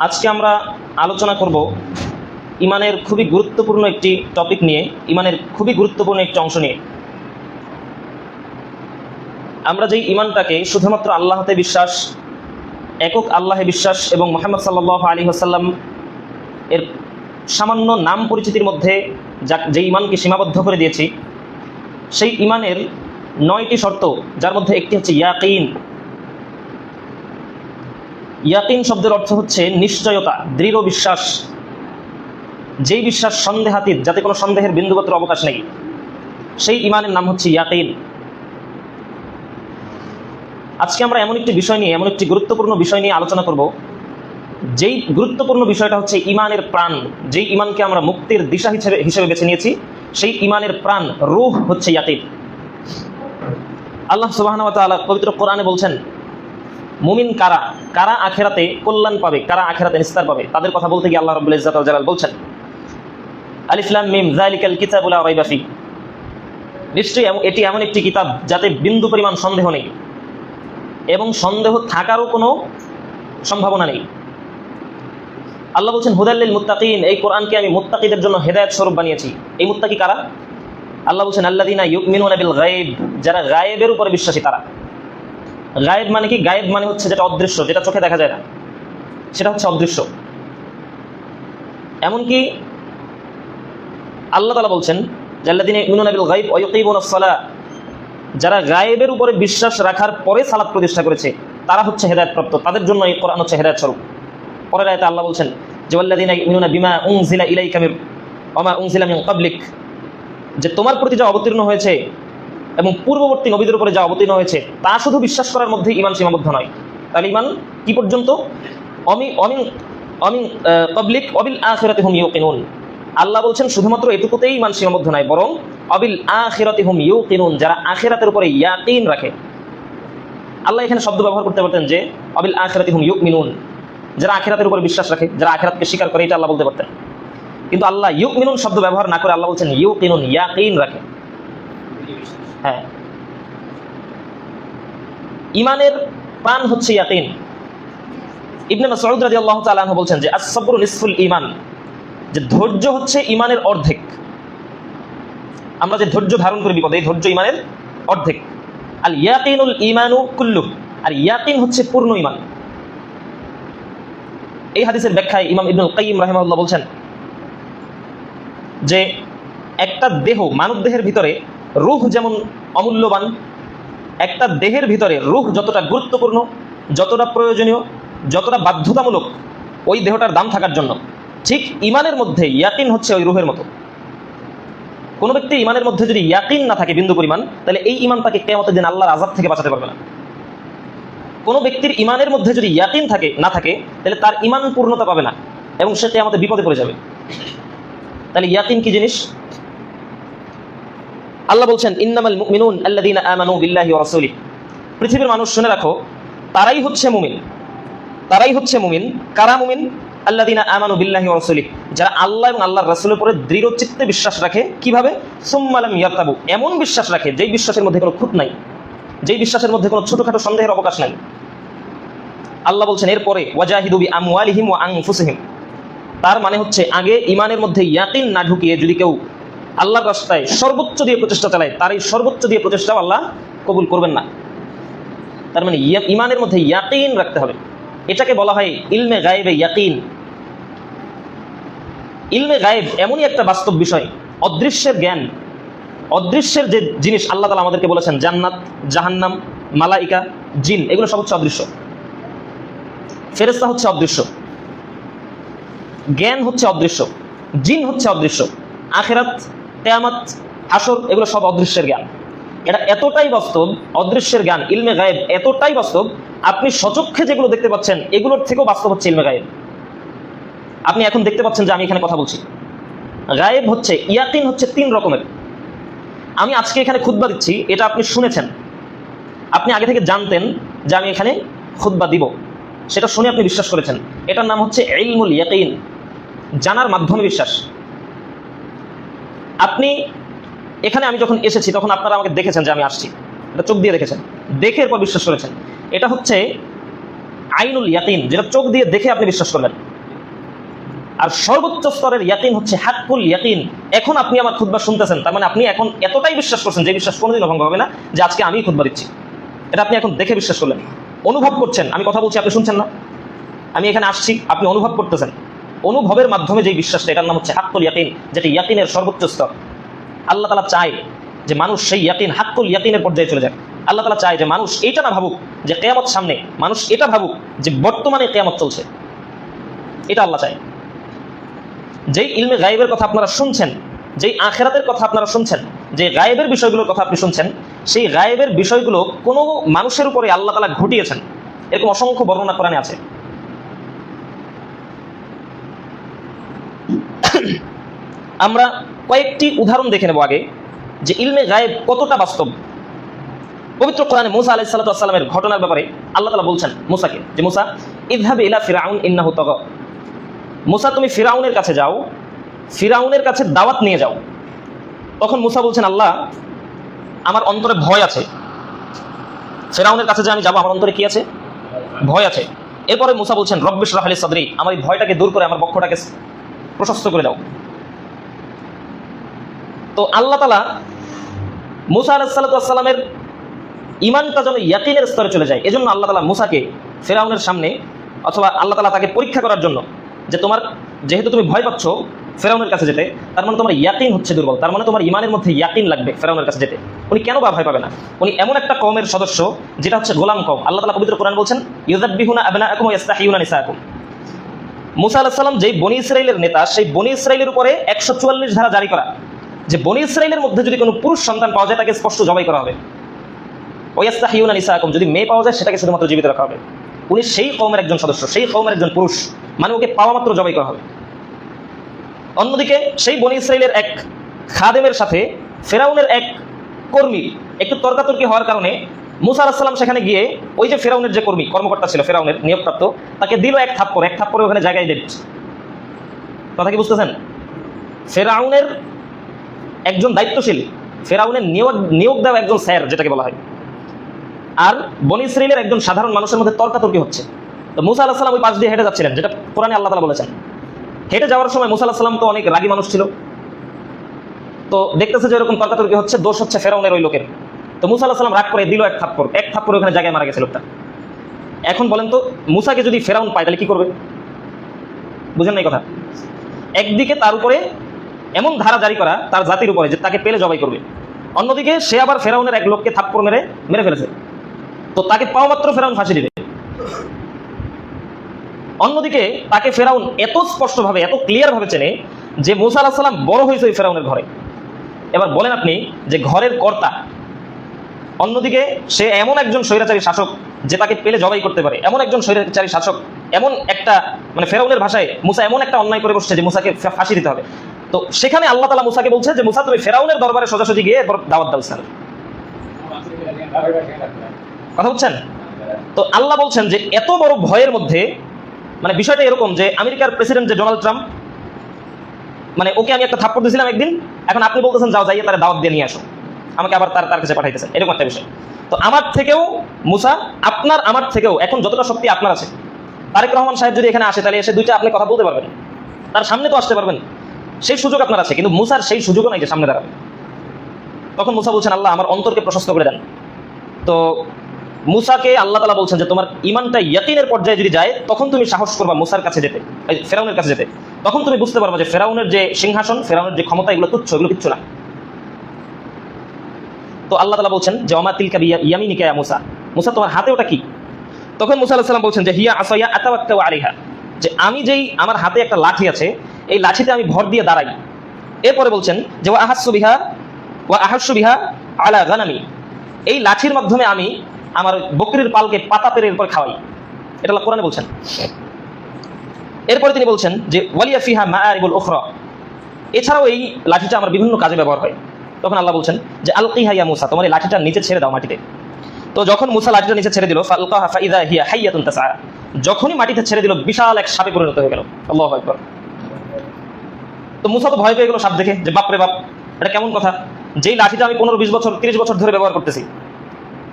আজকে আমরা আলোচনা করব ইমানের খুবই গুরুত্বপূর্ণ একটি টপিক নিয়ে, ইমানের খুবই গুরুত্বপূর্ণ একটি অংশ নিয়ে। আমরা যেই ইমানটাকে শুধুমাত্র আল্লাহতে বিশ্বাস, একক আল্লাহে বিশ্বাস এবং মুহাম্মদ সাল্লাল্লাহু আলাইহি ওয়াসাল্লাম এর সামান্য নাম পরিচিতির মধ্যে যে ইমানকে সীমাবদ্ধ করে দিয়েছি, সেই ইমানের 9টি শর্ত, যার মধ্যে একটি হচ্ছে ইয়াকিন। ইয়াকিন শব্দের অর্থ হচ্ছে নিশ্চয়তা, দৃঢ় বিশ্বাস, যেই বিশ্বাস সন্দেহাতীত, যাতে কোনো সন্দেহের বিন্দুমাত্র অবকাশ নেই, সেই ইমানের নাম হচ্ছে ইয়াকিন। আজকে আমরা এমন একটি বিষয় নিয়ে, এমন একটি গুরুত্বপূর্ণ বিষয় নিয়ে আলোচনা করব, যেই গুরুত্বপূর্ণ বিষয়টা হচ্ছে ইমানের প্রাণ। যেই ইমানকে আমরা মুক্তির দিশা হিসেবে বেছে নিয়েছি, সেই ইমানের প্রাণ, রূহ হচ্ছে ইয়াকিন। আল্লাহ সুবহানাহু ওয়া তাআলা পবিত্র কোরআনে বলছেন, মুমিন কারা, কারা আখিরাতে কল্যাণ পাবে, কারা আখিরাতে নিস্তার পাবে, তাদের কথা বলতে গিয়ে আল্লাহ রাব্বুল ইজ্জাত ওয়াল জালাল বলছেন, আলিফ লাম মিম যালিকাল কিতাবু লা রাইবা ফি। নিশ্চয়ই এটি এমন একটি কিতাব যাতে বিন্দু পরিমাণ সন্দেহ নেই এবং সন্দেহ থাকারও কোনো সম্ভাবনা নেই। আল্লাহ বলছেন হুদাল লিল মুত্তাকিন, এই কোরআনকে আমি মুত্তাকিদের জন্য হেদায়েত স্বরূপ বানিয়েছি। এই মুত্তাকি কারা? আল্লাহ বলছেন আল্লাযিনা ইউমিনুনা বিল গায়ব, যারা গায়েবের উপরে বিশ্বাসী তারা। গায়েব মানে কি? গায়েব মানে হচ্ছে যেটা অদৃশ্য, যেটা চোখে দেখা যায় না, সেটা হচ্ছে অদৃশ্য। এমনকি আল্লাহ তাআলা বলছেন আল্লাযিনা ইউমিনুনা বিল গায়ব ওয়া ইউকিমুনাস সালাহ, যারা গায়েবের উপরে বিশ্বাস রাখার পরে সালাত প্রতিষ্ঠা করেছে, তারা হচ্ছে হেদায়েতপ্রাপ্ত, তাদের জন্য এই কোরআন হচ্ছে হেদায়েত স্বরূপ। পরের আয়াতে আল্লাহ বলছেন যে আল্লাযিনা ইউমিনুনা বিমা উনজিলা ইলাইকা ওয়া মা উনজিলা মিন ক্বাবলিক, যে তোমার প্রতি যা অবতীর্ণ হয়েছে এবং পূর্ববর্তী নবীদের উপরে যা অবতীর্ণ হয়েছে তা শুধু বিশ্বাস করার মধ্যে ইমান সীমাবদ্ধ নয়। তাহলে ইমান কি পর্যন্ত? অমিন ক্বাবলিক ওয়াবিল আখিরাতি হুম ইউকিনুন। আল্লাহ বলছেন শুধুমাত্র এটুকুতেই ইমান সীমাবদ্ধ নয়, বরং অবিল আখিরাতি হুম ইউকিনুন, যারা আখিরাতের উপরে ইয়াকিন রাখে। আল্লাহ এখানে শব্দ ব্যবহার করতে পারতেন যে অবিল আখিরাতি হুম ইউমিনুন, যারা আখিরাতের উপরে বিশ্বাস রাখে, যারা আখিরাতকে স্বীকার করে, এটা আল্লাহ বলতে পারতেন। কিন্তু আল্লাহ ইউমিনুন শব্দ ব্যবহার না করে আল্লাহ বলছেন ইউকিনুন, ইয়াকিন রাখে। হ্যাঁ, ইমানের প্রাণ হচ্ছে ইয়াকিন। ইবনে মাসউদ রাদিয়াল্লাহু তাআলা আনহু বলছেন যে আস-সাবরু নিসফুল ঈমান, যে ধৈর্য হচ্ছে ইমানের অর্ধেক। আমরা যে ধৈর্য ধারণ করি বিপদে, এই ধৈর্য ইমানের অর্ধেক। আল ইয়াকিনুল ঈমানু কুল্লু, আর ইয়াকিন হচ্ছে পূর্ণ ইমান। এই হাদিসের ব্যাখ্যায় ইমাম ইবনুল কাইয়িম রাহিমাহুল্লাহ বলছেন যে একটা দেহ, মানব দেহের ভিতরে রূহ যেমন অমূল্যবান, একটা দেহের ভিতরে রূহ যতটা গুরুত্বপূর্ণ, যতটা প্রয়োজনীয়, যতটা বাধ্যতামূলক ওই দেহটার দাম থাকার জন্য, ঠিক ইমানের মধ্যে ইয়াকিন হচ্ছে ওই রূহের মতো। কোনো ব্যক্তি ইমানের মধ্যে যদি ইয়াকিন না থাকে বিন্দু পরিমাণ, তাহলে এই ইমান তাকে কিয়ামতের দিন আল্লাহর আযাব থেকে বাঁচাতে পারবে না। কোনো ব্যক্তির ইমানের মধ্যে যদি ইয়াকিন না থাকে, তাহলে তার ইমান পূর্ণতা পাবে না এবং সে কিয়ামতে বিপদে পড়ে যাবে। তাহলে ইয়াকিন কি জিনিস? আল্লাহ বলছেন ইন্নামাল মুমিনুন আল্লাযীনা আমানু বিল্লাহি ওয়া রাসূলিহি, পৃথিবীর মানুষ শুনে রাখো, তারাই হচ্ছে মুমিন। তারাই হচ্ছে মুমিন। কারা মুমিন? আল্লাযীনা আমানু বিল্লাহি ওয়া রাসূলিহি, যারা আল্লাহ এবং আল্লাহর রাসূলের উপরে দৃঢ় চিত্তে বিশ্বাস রাখে। কিভাবে? সুম্মা লাম ইয়ারতাবু, এমন বিশ্বাস রাখে যেই বিশ্বাসের মধ্যে কোনো খুঁত নাই, যেই বিশ্বাসের মধ্যে কোনো ছোটখাটো সন্দেহের অবকাশ নাই। আল্লাহ বলছেন এরপরে ওয়াজাহিদু বিআমওয়ালিহিম ওয়া আনফুসিহিম, তার মানে হচ্ছে আগে ইমানের মধ্যে ইয়াকিন না ঢুকিয়ে যদি কেউ আল্লাহর রাস্তায় সর্বোচ্চ দিয়ে প্রচেষ্টা চালায়, তার এই সর্বোচ্চ দিয়ে প্রচেষ্টাও আল্লাহ কবুল করবেন না। তার মানে ইমানের মধ্যে ইয়াকিন রাখতে হবে। এটাকে বলা হয় ইলমে গায়েবে ইয়াকিন। ইলমে গায়েব এমনই একটা বাস্তব বিষয়, অদৃশ্যের জ্ঞান। অদৃশ্যের যে জিনিস আল্লাহ তাআলা আমাদেরকে বলেছেন, জান্নাত, জাহান্নাম, মালাইকা, জিন, এগুলো সব হচ্ছে অদৃশ্য। ফেরেশতা হচ্ছে অদৃশ্য, জ্ঞান হচ্ছে অদৃশ্য, জিন হচ্ছে অদৃশ্য, আখিরাত, কিয়ামত, হাসর, এগুলো সব অদৃশ্যের জ্ঞান। এটা এতটাই বাস্তব, অদৃশ্যের জ্ঞান, ইলমে গায়েব এতটাই বাস্তব, আপনি সচক্ষে যেগুলো দেখতে পাচ্ছেন এগুলোর থেকেও বাস্তব হচ্ছে ইলমে গায়েব। আপনি এখন দেখতে পাচ্ছেন যে আমি এখানে কথা বলছি। গায়েব হচ্ছে, ইয়াকিন হচ্ছে 3 রকমের। আমি আজকে এখানে খুতবা দিচ্ছি, এটা আপনি শুনেছেন, আপনি আগে থেকে জানতেন যে আমি এখানে খুতবা দিব, সেটা শুনে আপনি বিশ্বাস করেছেন। এটার নাম হচ্ছে ইলমুল ইয়াকিন, জানার মাধ্যমে বিশ্বাস। আপনি এখানে, আমি যখন এসেছি তখন আপনারা আমাকে দেখেছেন যে আমি আসছি, এটা চোখ দিয়ে দেখেছেন, দেখে এরপর বিশ্বাস করেছেন। এটা হচ্ছে আইনুল ইয়াকিন, যেটা চোখ দিয়ে দেখে আপনি বিশ্বাস করবেন। আর সর্বোচ্চ স্তরের ইয়াকিন হচ্ছে হাক্কুল ইয়াকিন। এখন আপনি আমার খুতবা শুনতেছেন, তার মানে আপনি এখন এতটাই বিশ্বাস করছেন যে বিশ্বাস কোনোদিনও ভঙ্গ হবে না, যে আজকে আমি খুতবা দিচ্ছি। এটা আপনি এখন দেখে বিশ্বাস করলেন, অনুভব করছেন। আমি কথা বলছি, আপনি শুনছেন না? আমি এখানে আসছি, আপনি অনুভব করতেছেন। অনুভবের মাধ্যমে যে বিশ্বাসটা, এটার নাম হচ্ছে হাক্কুল ইয়াকিন, যেটি ইয়াকিনের সর্বোচ্চ স্তর। আল্লাহ তাআলা চায় যে মানুষ সেই ইয়াকিন, হাক্কুল ইয়াকিনের পর্যায়ে চলে যায়। আল্লাহ তাআলা চায় যে মানুষ এইটা না ভাবুক যে কিয়ামত সামনে, মানুষ এটা ভাবুক যে বর্তমানে কিয়ামত চলছে। এটা আল্লাহ চায়। যেই ইলমে গায়েবের কথা আপনারা শুনছেন, যেই আখিরাতের কথা আপনারা শুনছেন, যে গায়েবের বিষয়গুলোর কথা আপনি শুনছেন, সেই গায়েবের বিষয়গুলো কোনো মানুষের উপরে আল্লাহ তাআলা ঘটিয়েছেন, এরকম অসংখ্য বর্ণনা কোরআনে আছে। আমরা কয়েকটি উদাহরণ দেখে নেব আগে, যে ইলমে গায়েব কতটা বাস্তব। পবিত্র কোরআনে মুসা আলাইহিস সালাতু ওয়াস সালামের ঘটনার ব্যাপারে আল্লাহ তাআলা বলছেন মুসাকে, যে মুসা ইযহাব ইলা ফিরআউন ইন্নাহু তাগা, মুসা তুমি ফিরআউনের কাছে যাও, ফিরআউনের কাছে দাওয়াত নিয়ে যাও। তখন মুসা বলছেন, আল্লাহ আমার অন্তরে ভয় আছে, ফিরআউনের কাছে যে আমি যাবো আমার অন্তরে কি আছে? ভয় আছে। এরপরে মুসা বলছেন রব্বিশ রাহ লি সাদরি, আমার এই ভয়টাকে দূর করে আমার বক্ষটাকে প্রশস্ত করে দাও। তো আল্লাহ তাআলা মুসা আলাইহিস সালাতু ওয়াস সালামের ঈমানটা যেন ইয়াকিনের স্তরে চলে যায়, এজন্য আল্লাহ তাআলা মুসাকে ফিরআউনের সামনে, অথবা আল্লাহ তাআলা তাকে পরীক্ষা করার জন্য, যে তোমার যেহেতু তুমি ভয় পাচ্ছ ফিরআউনের কাছে যেতে, তার মানে তোমার ইয়াকিন হচ্ছে দুর্বল, তার মানে তোমার ঈমানের মধ্যে ইয়াকিন লাগবে ফিরআউনের কাছে যেতে। উনি কেন বা ভয় পাবে না? উনি এমন একটা কওমের সদস্য যেটা হচ্ছে গোলাম কওম। আল্লাহ তাআলা পবিত্র কোরআন বলছেন ইউযাব্বিহুনা আবনাআকুম ওয়া ইস্তাহিয়ুনা নিসাআকুম। মুসা আলাইহিস সালাম যেই বনী ইসরাইলের নেতা, সেই বনী ইসরাইলের উপরে 144 ধারা জারি করা, যে বনী ইসরাইলের মধ্যে যদি কোনো পুরুষ সন্তান পাওয়া যায় তাকে স্পষ্ট জবাই করা হবে। ওয়া ইস্তাহিয়ুনা নিসাআকুম, যদি মেয়ে পাওয়া যায় সেটাকে শুধুমাত্র জীবিত রাখা হবে। উনি সেই কওমের একজন সদস্য, সেই কওমের একজন পুরুষ, মানে ওকে পাওয়া মাত্র জবাই করা হবে। অন্যদিকে সেই বনী ইসরাইলের এক খাদেমের সাথে ফিরআউনের এক কর্মী একটু তর্কাতর্কি হওয়ার কারণে মুসা আলাইহিস সালাম সেখানে গিয়ে ওই যে ফিরআউনের যে কর্মী, কর্মকর্তা ছিল ফিরআউনের নিয়োগপ্রাপ্ত, তাকে দিল এক থাপ্পড় ওখানে জায়গায় দিল। কথা কি বুঝতেছেন? ফিরআউনের একজন দায়িত্বশীল, ফিরআউনের নিয়োগ দেওয়া একজন স্যার যেটাকে বলা হয়, আর বনী ইসরাইলের একজন সাধারণ মানুষের মধ্যে তর্কাতর্কি হচ্ছে। তো মুসা আলাইহিস সালাম ওই পাশ দিয়ে হেঁটে যাচ্ছিলেন, যেটা কোরআনে আল্লাহ তাআলা বলেছেন। হেঁটে যাওয়ার সময় মুসা আলাইহিস সালাম তো অনেক রাগী মানুষ ছিল, তো দেখতেছে যে এরকম তর্কাতর্কি হচ্ছে, দোষ হচ্ছে ফিরআউনের ওই লোকের। তো মুসা আলাইহিস সালাম রাগ করে দিল এক থাপ্পড় ওখানে জায়গায় মারা গেছে লোকটা। এখন বলেন তো, মুসাকে যদি ফিরআউন পায় তাহলে কি করবে? বুঝেন না এই কথা? একদিকে তার উপরে এমন ধারা জারি করা তার জাতির উপরে যে তাকে পেলে জবাই করবে, অন্যদিকে সে আবার ফিরআউনের এক লোককে থাপ্পড় মেরে ফেলেছে, তো তাকে পাওয়া মাত্র ফিরআউন ফাঁসি দিবে। অন্যদিকে তাকে ফিরআউন এত স্পষ্টভাবে, এত ক্লিয়ার ভাবে চেনে যে মুসা আলাইহিস সালাম বড় হয়েছে ওই ফিরআউনের ঘরে। এবার বলেন আপনি যে ঘরের কর্তা, অন্যদিকে সে এমন একজন স্বৈরাচারী শাসক যে তাকে পেলে জবাই করতে পারে, এমন একজন স্বৈরাচারী শাসক, এমন একটা, মানে ফিরআউনের ভাষায় মুসা এমন একটা অন্যায় করে বসছে যে মুসাকে ফাঁসি দিতে হবে। তো সেখানে আল্লাহ তাআলা মুসাকে বলছে যে মুসা তুমি ফিরআউনের দরবারে সোজাসুজি গিয়ে দাওয়াত দাও ইসলামের। কথা বুঝছেন? তো আল্লাহ বলছেন যে এত বড় ভয়ের মধ্যে, মানে বিষয়টা এরকম যে আমেরিকার প্রেসিডেন্ট যে ডোনাল্ড ট্রাম্প, মানে ওকে আমি একটা থাপ্পড় দিয়েছিলাম একদিন, এখন আপনি বলতেছেন যাও যাইয়ে তার দাওয়াত দিয়ে নিয়ে আসো, আমাকে আবার তার কাছে পাঠাইতেছেন, এরকম একটা বিষয়। তো আমার থেকেও মুসা, আমার থেকেও এখন যতটা শক্তি আপনার আছে, তারেক রহমান সাহেব যদি এখানে আসে তাহলে এসে দুইটা আপনি কথা বলতে পারবেন, তার সামনে তো আসতে পারবেন, সেই সুযোগ আপনার আছে, কিন্তু মুসার সেই সুযোগও নাই যে সামনে দাঁড়াবে। তখন মুসা বলছেন আল্লাহ আমার অন্তরকে প্রশস্ত করে দেন। তো মুসাকে আল্লাহ তাআলা বলছেন যে তোমার ঈমানটা ইয়াকিনের পর্যায়ে যদি যায় তখন তুমি সাহস করবা মুসার কাছে যেতে, ফিরআউনের কাছে যেতে। তখন তুমি বুঝতে পারবা যে ফিরআউনের যে সিংহাসন, ফিরআউনের যে ক্ষমতা, এগুলো তুচ্ছ, এগুলো কিচ্ছু না। তো আল্লাহ তাআলা বলছেন যে ওমা তিলকা বিয়ামিনিকা ইয়া মুসা, মুসা তোমার হাতে ওটা কি? তখন মুসা আলাইহিস সালাম বলছেন যে হিয়া আসায়া আতাওয়াক্কাউ আলাইহা, যে আমি যেই আমার হাতে একটা লাঠি আছে, এই লাঠিতে আমি ভর দিয়ে দাঁড়াই। এরপরে বলছেন যে ওয়া আহাসসু বিহা আলা গানামি, এই লাঠির মাধ্যমে আমি আমার বকরির পালকে পাতা পেরে এরপর খাওয়াই। এটা আল্লাহ কোরআনে বলছেন। এরপরে তিনি বলছেন যে ওয়ালিয়া ফিহা মাআরিবুল উখরা, এছাড়াও এই লাঠিটা আমার বিভিন্ন কাজে ব্যবহার হয়। তখন আল্লাহ বলছেন যে আলকিহা ইয়া মুসা, তোমার এই লাঠিটা নিচে ছেড়ে দাও মাটিতে। তো যখন মুসা লাঠিটা নিচে ছেড়ে দিল, ফালকাহা ফাইযা হিয়া হাইয়াতুন তাসআ, যখনই মাটিতে ছেড়ে দিল বিশাল এক সাপে পরিণত হয়ে গেল। আল্লাহু আকবার। তো মুসা তো ভয় পেয়ে গেল সাপ দেখে, যে বাপ রে বাপ, এটা কেমন কথা, যেই লাঠিটা আমি 15-20 বছর 30 বছর ধরে ব্যবহার করতেছি,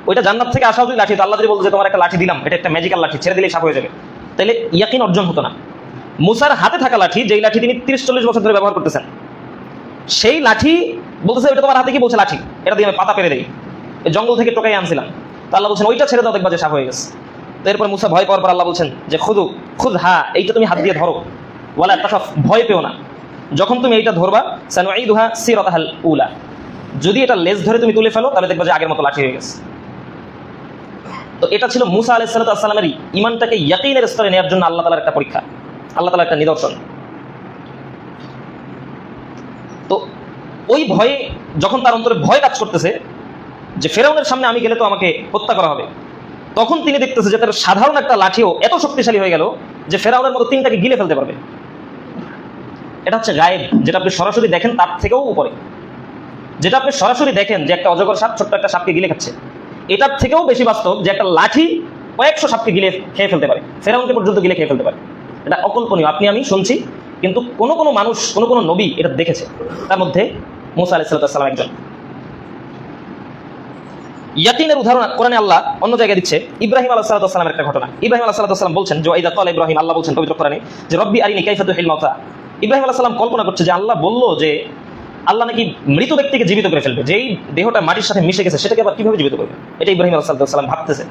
ওইটা জান্নাত থেকে আসা যদি লাঠি, তো আল্লাহ যদি বলতো যে তোমার একটা লাঠি দিলাম, এটা একটা ম্যাজিক্যাল লাঠি, ছেড়ে দিলেই সাপ হয়ে যাবে, তাহলে ইয়াকিন অর্জন হতো না। মুসার হাতে থাকা লাঠি, যেই লাঠি তিনি 30-40 বছর ধরে ব্যবহার করতেছেন, সেই লাঠি বলতেছে ওইটা তোমার হাতে কি? বলছে লাঠি, এটা দিয়ে আমি পাতা পেরে দিই, জঙ্গল থেকে টোকাই আনছিলাম। তো আল্লাহ বলছেন ওইটা ছেড়ে দাও, দেখবা যে সাপ হয়ে গেছে। তো এরপর মুসা ভয় পাওয়ার পর আল্লাহ বলছেন যে খুদ হা, এইটা তুমি হাত দিয়ে ধরো, ওয়ালা তাখাফ, ভয় পেও না, যখন তুমি এইটা ধরবা সানুঈদুহা সিরাতাহাল উলা, যদি এটা লেজ ধরে তুমি তুলে ফেলো তাহলে দেখবা যে আগের মতো লাঠি হয়ে গেছে। তো এটা ছিল মুসা আলাইহিস সালামের ঈমানটাকে ইয়াকিনের স্তরে নেওয়ার জন্য আল্লাহ তাআলার একটা পরীক্ষা, আল্লাহ তাআলার একটা নিদর্শন। তো ওই ভয়ে, যখন তার অন্তরে ভয় কাজ করতেছে যে ফেরাউনের সামনে আমি গেলে তো আমাকে হত্যা করা হবে, তখন তিনি দেখতেছে যে তার সাধারণ একটা লাঠিও এত শক্তিশালী হয়ে গেল যে ফেরাউনের মতো তিনটাকে গিলে ফেলতে পারবে। এটা হচ্ছে গায়েব, যেটা আপনি সরাসরি দেখেন তার থেকেও উপরে। যেটা আপনি সরাসরি দেখেন যে একটা অজগর সাপ ছোট্ট একটা সাপকে গিলে খাচ্ছে, এটার থেকেও বেশি বাস্তব যে একটা লাঠি কয়েকশো সাপকে গিলে খেয়ে ফেলতে পারে, ফেরাউনকে পর্যন্ত গিলে খেয়ে ফেলতে পারে। এটা অকল্পনীয়, আপনি আমি শুনছি, কিন্তু কোনো কোনো মানুষ, কোনো কোনো নবী এটা দেখেছে, তার মধ্যে মুসা আলাইহিস সালাম একজন। ইয়াকিনের উদাহরণ কোরআনে আল্লাহ অন্য জায়গায় দিচ্ছে ইব্রাহিম আলাইহিস সালামের একটা ঘটনা। ইব্রাহিম আলাইহিস সালাম বলছেন যে ইযা ক্বালা ইব্রাহিম, আল্লাহ বলছেন পবিত্র কোরআনে যে রব্বি আরিনি কাইফা তুহিল মাউতা। ইব্রাহিম আলাইহিস সালাম কল্পনা করছে যে আল্লাহ বলল যে আল্লাহ নাকি মৃত ব্যক্তিকে জীবিত করে ফেলবে, যেই দেহটা মাটির সাথে মিশে গেছে সেটাকে আবার কিভাবে জীবিত করবে, এটা ইব্রাহিম আলাইহিস সালাম ভাবতেছে।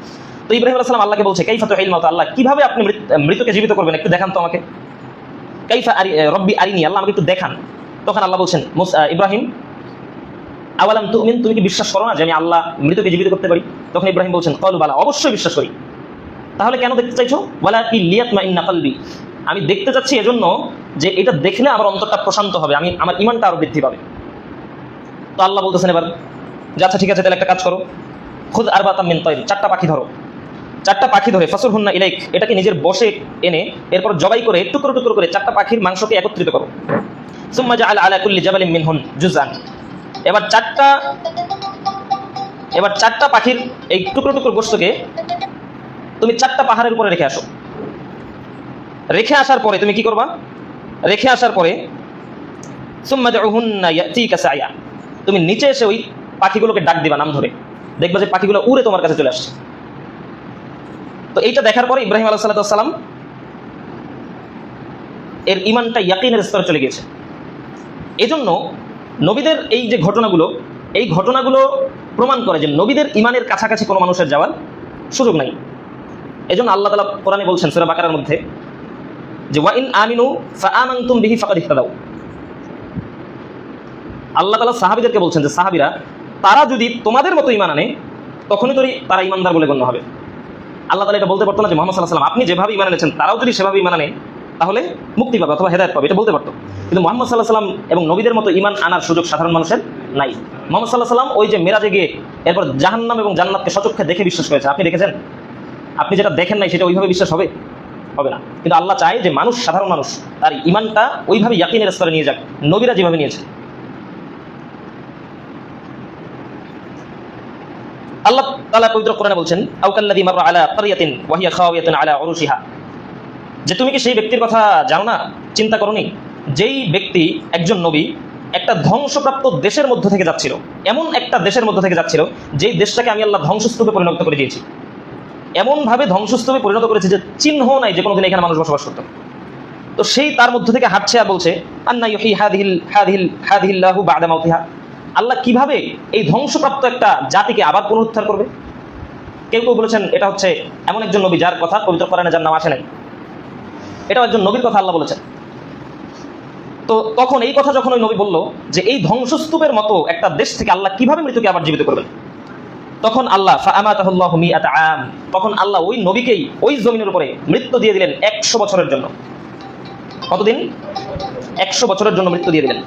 তো ইব্রাহিম আলাইহিস সালাম আল্লাহকে বলছে কাইফা তুহিল মাউতা, আল্লাহ কিভাবে আপনি মৃতকে জীবিত করবেন, একটু দেখান তো আমাকে। কাইফা রব্বি আরিনি, আল্লাহ আমাকে একটু দেখান। তখন আল্লাহ বলছেন ইব্রাহিম আওয়ালাম তুমিন, তুমি কি বিশ্বাস করো না যে আমি আল্লাহ মৃতকে জীবিত করতে পারি? তখন ইব্রাহিম বলছেন ক্বালু বালা, অবশ্যই বিশ্বাস করি। তাহলে কেন দেখতে চাইছো? ওয়ালাকি লিয়াতমাইন্না কলবি, আমি দেখতে চাচ্ছি এজন্য যে এটা দেখলে আমার অন্তরটা প্রশান্ত হবে, আমি আমার ঈমানটা আরো বৃদ্ধি পাবে। তো আল্লাহ বলতেছেন এবার যে আচ্ছা ঠিক আছে, তাহলে একটা কাজ করো, খুদ আরবাতাম মিন তায়র, 4টা পাখি ধরো, 4টা পাখি ধরে ফাসুরহুন্না ইলাইক, এটাকে নিজের বশে এনে এরপর জবাই করে টুকরো টুকরো করে 4টা পাখির মাংসকে একত্রিত করো। সুম্মা জাআল আলা কুল্লি জাবালিন মিনহুন জুজান, এবার 4টা পাখির এই টুকরো টুকরো গোশতকে তুমি 4টা পাহাড়ের উপরে রেখে আসো। রেখে আসার পরে তুমি কি করবা? রেখে আসার পরে সুম্মা দুহুন্না ইয়াতিকা সায়া, তুমি নিচে এসে ওই পাখিগুলোকে ডাক দিবা নাম ধরে, দেখবা যে পাখিগুলো উড়ে তোমার কাছে চলে আসছে। তো এইটা দেখার পরে ইব্রাহিম আলাইহিস সালাম এর ঈমানটা ইয়াকিনের স্তরে চলে গিয়েছে। এজন্য নবীদের এই যে ঘটনাগুলো, এই ঘটনাগুলো প্রমাণ করে যে নবীদের ঈমানের কাছাকাছি কোনো মানুষের যাওয়ার সুযোগ নাই। এজন্য আল্লাহ তাআলা কোরআনে বলছেন সূরা বাকারার মধ্যে যে ওয়া ইন আমিনু ফাআমানতুম বিহি ফাকাদ ইহতাদাউ। আল্লাহ তাআলা সাহাবীদেরকে বলছেন যে সাহাবীরা তারা যদি তোমাদের মতো ঈমান আনে তখনই তো তারা ঈমানদার বলে গণ্য হবে। আল্লাহ তাআলা এটা বলতে পারতো না যে মুহাম্মদ সাল্লাল্লাহু আলাইহি ওয়াসাল্লাম আপনি যেভাবে ঈমান এনেছেন তারাও যদি সেভাবে ঈমান আনে তাহলে মুক্তি পাবে অথবা হেদায়েত পাবে, এটা বলতে পারতো। কিন্তু মুহাম্মদ সাল্লাল্লাহু আলাইহি ওয়াসাল্লাম এবং নবীদের মতো ঈমান আনার সুযোগ সাধারণ মানুষের নাই। মুহাম্মদ সাল্লাল্লাহু আলাইহি ওয়াসাল্লাম ওই যে মিরাজে গিয়ে এরপর জাহান্নাম এবং জান্নাতকে সচক্ষে দেখে বিশ্বাস করেছে। আপনি দেখেছেন? আপনি যেটা দেখেন নাই সেটা ওইভাবে বিশ্বাস হবে? হবে না। কিন্তু আল্লাহ চায় যে মানুষ, সাধারণ মানুষ তার ঈমানটা ওইভাবে ইয়াকিনের স্তরে নিয়ে যাক নবীরা যেভাবে নিয়েছে। আল্লাহ তাআলা পবিত্র কোরআনে বলছেন আও কাল্লাযী মাররা আলা ক্বরিয়াতিন ওয়া হিয়া খাওয়ায়াতুন আলা উরুশিহা, যে তুমি কি সেই ব্যক্তির কথা জানো না, চিন্তা করোনি যেই ব্যক্তি একজন নবী একটা ধ্বংসপ্রাপ্ত দেশের মধ্য থেকে যাচ্ছিল, এমন একটা দেশের মধ্য থেকে যাচ্ছিল যেই দেশটাকে আমি আল্লাহ ধ্বংসস্তূপে পরিণত করে দিয়েছি, এমনভাবে ধ্বংসস্তূপে পরিণত করেছে যে চিহ্ন নাই যে কোনোদিন এখানে মানুষ বসবাস করত। তো সেই তার মধ্য থেকে হাঁটছে আর বলছে আন্না ইউহি হাদিহিল্লাহু বা'দা মাউতিহা, আল্লাহ কিভাবে এই ধ্বংসপ্রাপ্ত একটা জাতিকে আবার পুনরুদ্ধার করবে। কেউ কেউ বলেছেন এটা হচ্ছে এমন একজন নবী যার কথা পবিত্র কোরআনে যার নাম আসে নাই, এটাও একজন নবীর কথা আল্লাহ বলেছেন। তো তখন এই কথা যখন ওই নবী বলল যে এই ধ্বংসস্তূপের মতো একটা দেশ থেকে আল্লাহ কিভাবে মৃতকে আবার জীবিত করবেন, তখন আল্লাহ ফাআমাতাহুল্লাহু মিআতা আম, তখন আল্লাহ ওই নবীকেই ওই জমিনের উপরে মৃত্যু দিয়ে দিলেন 100 বছরের জন্য। কতদিন? 100 বছরের জন্য মৃত্যু দিয়ে দিলেন।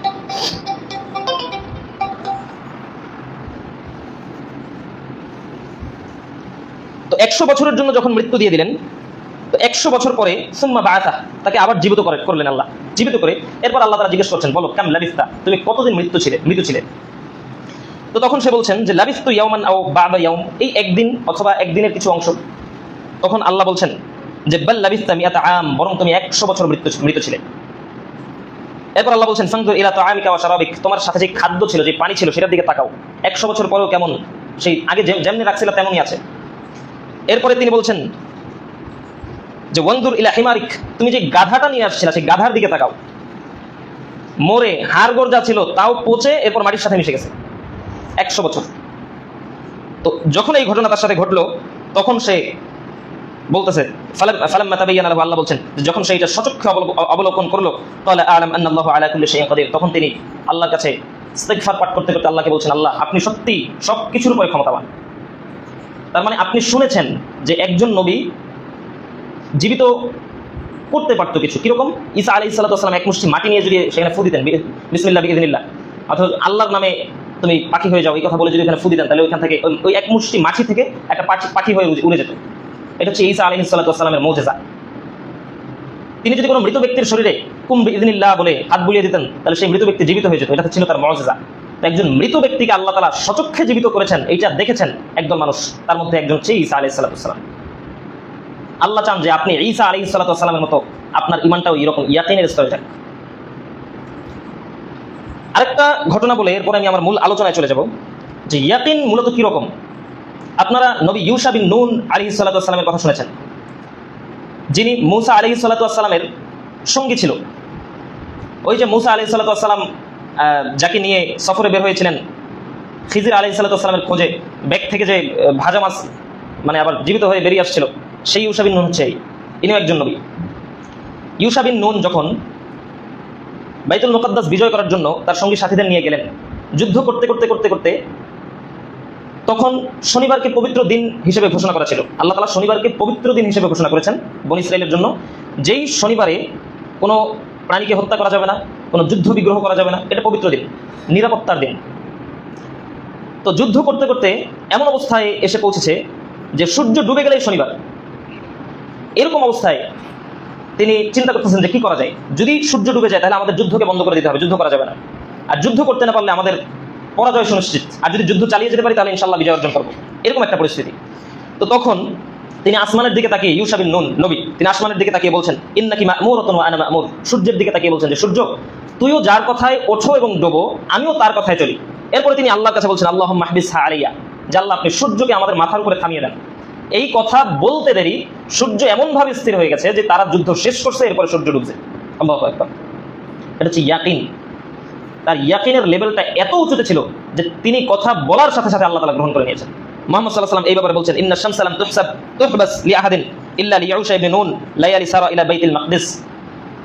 তো 100 বছরের জন্য যখন মৃত্যু দিয়ে দিলেন, তো 100 বছর পরে সুম্মা বাআসা, তাকে আবার জীবিত করলেন আল্লাহ। জীবিত করে এরপর আল্লাহ তাআলা জিজ্ঞেস করছেন বলো কাম লাবিস্তা, তুমি কতদিন মৃত ছিলে? তো তখন সে বলছেন যে লাবিস্তু ইয়াওমান আও বা'দা ইয়াওম, এই একদিন অথবা একদিনের কিছু অংশ। তখন আল্লাহ বলছেন যে বাল লাবিস্তা মিআতা আম, বরং তুমি 100 বছর মৃত ছিলে। এরপর আল্লাহ বলছেন ফানজুর ইলা তাআমিকা ওয়া শারাবিক, তোমার সাথে যে খাদ্য ছিল, যে পানি ছিল সেটার দিকে তাকাও, 100 বছর পরেও কেমন সেই আগে যেমনি রাখছিল তেমনই আছে। এরপরে তিনি বলছেন যে ওয়ানদুর ইলা হিমারিক, তুমি যে গাধাটা নিয়ে আসছিলে সেই গাধার দিকে তাকাও, মরে হাড়গোড় যা ছিল তাও পচে এরপর মাটির সাথে মিশে গেছে 100 বছর। তো যখন এই ঘটনা তার সাথে ঘটলো তখন সে বলতেছে ফালাম্মা তাবায়্যানা লাহু, আল্লাহ বলছেন যখন সে এটা সচক্ষে অবলোকন করলো, ক্বালা আ'লাম আন্নাল্লাহু আলা কুল্লি শাইইন কাদির, তখন তিনি আল্লাহর কাছে ইস্তিগফার পাঠ করতে করতে আল্লাহকে বলছেন, আল্লাহ আপনি সত্যি সবকিছুর উপরে ক্ষমতাবান। তার মানে আপনি শুনেছেন যে একজন নবী জীবিত করতে পারতো কিছু, কিরকম? ঈসা আলাইহিস সালাতু ওয়াস সালাম এক মুষ্টি মাটি নিয়ে যদি সেখানে ফু দিতেন, বিসমিল্লাহ বিইذনিল্লাহ, অথবা আল্লাহর নামে তুমি পাখি হয়ে যাও এই কথা বলে যদি ওখানে ফু দিতেন, তাহলে ওইখান থেকে ওই এক মুষ্টি মাটি থেকে একটা পাখি হয়ে উড়ে যেত। এটা হচ্ছে ঈসা আলাইহিস সালাতু ওয়াস সালামের মুজিজা। তিনি যদি কোনো মৃত ব্যক্তির শরীরে কুম বিইذনিল্লাহ বলে হাত বুলিয়ে দিতেন, তাহলে সেই মৃত ব্যক্তি জীবিত হয়ে যেত। এটা ছিল তার মুজিজা। তো একজন মৃত ব্যক্তিকে আল্লাহ তাআলা সচক্ষে জীবিত করেছেন, এইটা দেখেছেন একদল মানুষ, তার মধ্যে একজন হচ্ছে ঈসা আলাইহিস সালাতু ওয়াস সালাম। আল্লাহ চান যে আপনি ঈসা আলাইহিস সালাতু ওয়াস সালামের মতো আপনার ঈমানটাও এরকম ইয়াকিনের স্তরে যাক। আরেকটা ঘটনা বলে এরপরে আমি আমার মূল আলোচনায় চলে যাব যে ইয়াকিন মূলত কি রকম। আপনারা নবী ইউশা বিন নুন আলাইহিস সালাতু ওয়াস সালামের কথা শুনেছেন, যিনি মূসা আলাইহিস সালাতু ওয়াস সালামের সঙ্গী ছিল। ওই যে মূসা আলাইহিস সালাতু ওয়াস সালাম যাকে নিয়ে সফরে বের হয়েছিলেন খিজির আলাইহিস সালাতু ওয়াস সালামের খোঁজে, ব্যাগ থেকে যে ভাজা মাছ মানে আবার জীবিত হয়ে বেরিয়ে আসছিল, সেই ইউশা বিন নুন হচ্ছে ইনিও একজন নবী। ইউশা বিন নুন যখন বাইতুল মুকাদ্দাস বিজয় করার জন্য তার সঙ্গী সাথীদের নিয়ে গেলেন, যুদ্ধ করতে করতে করতে করতে তখন শনিবারকে পবিত্র দিন হিসেবে ঘোষণা করা ছিল। আল্লাহ তাআলা শনিবারকে পবিত্র দিন হিসেবে ঘোষণা করেছেন বনী ইসরাইলের জন্য, যেই শনিবারে কোনো প্রাণীকে হত্যা করা যাবে না, কোনো যুদ্ধ বিগ্রহ করা যাবে না, এটা পবিত্র দিন, নিরাপত্তার দিন। তো যুদ্ধ করতে করতে এমন অবস্থায় এসে পৌঁছেছে যে সূর্য ডুবে গেলেই শনিবার। এরকম অবস্থায় তিনি চিন্তা করতেছেন যে কি করা যায়, যদি সূর্য ডুবে যায় তাহলে আমাদের যুদ্ধকে বন্ধ করে দিতে হবে, যুদ্ধ করা যাবে না, আর যুদ্ধ করতে না পারলে আমাদের পরাজয় সুনিশ্চিত, আর যদি যুদ্ধ চালিয়ে যেতে পারি তাহলে ইনশাআল্লাহ বিজয় অর্জন করবো, এরকম একটা পরিস্থিতি। তো তখন তিনি আসমানের দিকে তাকিয়ে, ইউশা বিন নুন নবী, তিনি আসমানের দিকে তাকিয়ে বলছেন ইন্নাকি মা'মুরাতুন ওয়া আনা মা'মুর, সূর্যের দিকে তাকিয়ে বলছেন যে সূর্য তুইও যার কথায় ওঠো এবং ডোবো, আমিও তার কথায় চলি। এরপরে তিনি আল্লাহর কাছে বলছেন আল্লাহুম্মা হাবিসহা আলাইয়া, যে আল্লাহ আপনি সূর্যকে আমাদের মাথার উপরে থামিয়ে দেন। এই কথা বলতে দেরি সূর্য এমনভাবে স্থির হয়ে গেছে যে তারা যুদ্ধ শেষ করছে, এরপরে সূর্য ডুবছে। আল্লাহু আকবার। এটা হচ্ছে ইয়াকিন। তার ইয়াকিনের লেভেলটা এত উঁচুতে ছিল যে তিনি কথা বলার সাথে সাথে আল্লাহ তাআলা গ্রহণ করে নিয়েছেন। মুহাম্মদ সাল্লাল্লাহু আলাইহি ওয়াসাল্লাম এই ব্যাপারে বলছেন ইন্নাশ শামসা লাম তুহবাস লিআহাদিন ইল্লা লিইউশা ইবনে নুন লায়ালি সারা ইলা বাইতুল মাকদিস,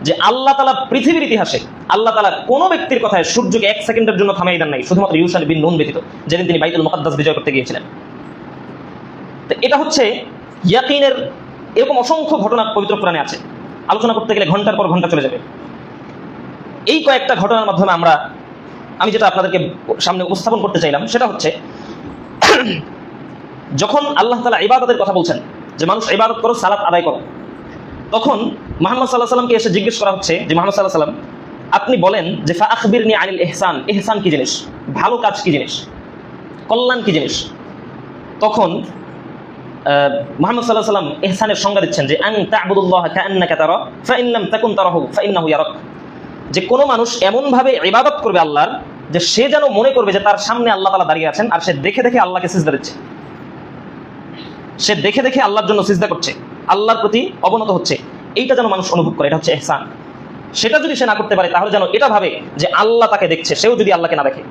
যে আল্লাহ তাআলা পৃথিবীর ইতিহাসে আল্লাহ তাআলা কোনো ব্যক্তির কথায় সূর্যকে 1 সেকেন্ডের জন্য থামিয়ে দেন নাই, শুধুমাত্র ইউশা বিন নুন ব্যতীত, যেদিন তিনি বাইতুল মুকাদ্দাস বিজয় করতে গিয়েছিলেন। তো এটা হচ্ছে ইয়াকিনের। এরকম অসংখ্য ঘটনা পবিত্র কোরআনে আছে, আলোচনা করতে গেলে ঘন্টার পর ঘন্টা চলে যাবে। এই কয়েকটা ঘটনার মাধ্যমে আমি যেটা আপনাদেরকে সামনে উপস্থাপন করতে চাইলাম সেটা হচ্ছে যখন আল্লাহ তাআলা ইবাদতের কথা বলছেন যে মানুষ ইবাদত করো, সালাত আদায় করো, তখন মুহাম্মদ সাল্লাল্লাহু আলাইহি ওয়াসাল্লামকে এসে জিজ্ঞেস করা হচ্ছে যে মুহাম্মদ সাল্লাল্লাহু আলাইহি ওয়াসাল্লাম আপনি বলেন যে ফা আখবিরনি আনিল ইহসান, ইহসান কি জিনিস, ভালো কাজ কি জিনিস, কল্যাণ কি জিনিস। তখন মুহাম্মদ সাল্লাল্লাহু আলাইহি ওয়াসাল্লাম ইহসানের সংজ্ঞা দিচ্ছেন যে আন তা'বুদুল্লাহা কাআন্নাকা তারা ফা ইন লাম তাকুন তারাহু ফা ইন্নাহু ইয়ারাক, যে কোনো মানুষ এমনভাবে ইবাদত করবে আল্লাহর যে সে যেন মনে করবে যে তার সামনে আল্লাহ তাআলা দাঁড়িয়ে আছেন, আর সে দেখে দেখে আল্লাহকে সিজদা দিচ্ছে, সে দেখে দেখে আল্লাহর জন্য সিজদা করছে, আল্লাহর প্রতি অবনত হচ্ছে, এইটা যেন মানুষ অনুভব করে। এটা হচ্ছে ইহসান। সেটা যদি সে না করতে পারে তাহলে যেন এটা ভাবে যে আল্লাহ তাকে দেখছে, সেও যদি আল্লাহকে না দেখে।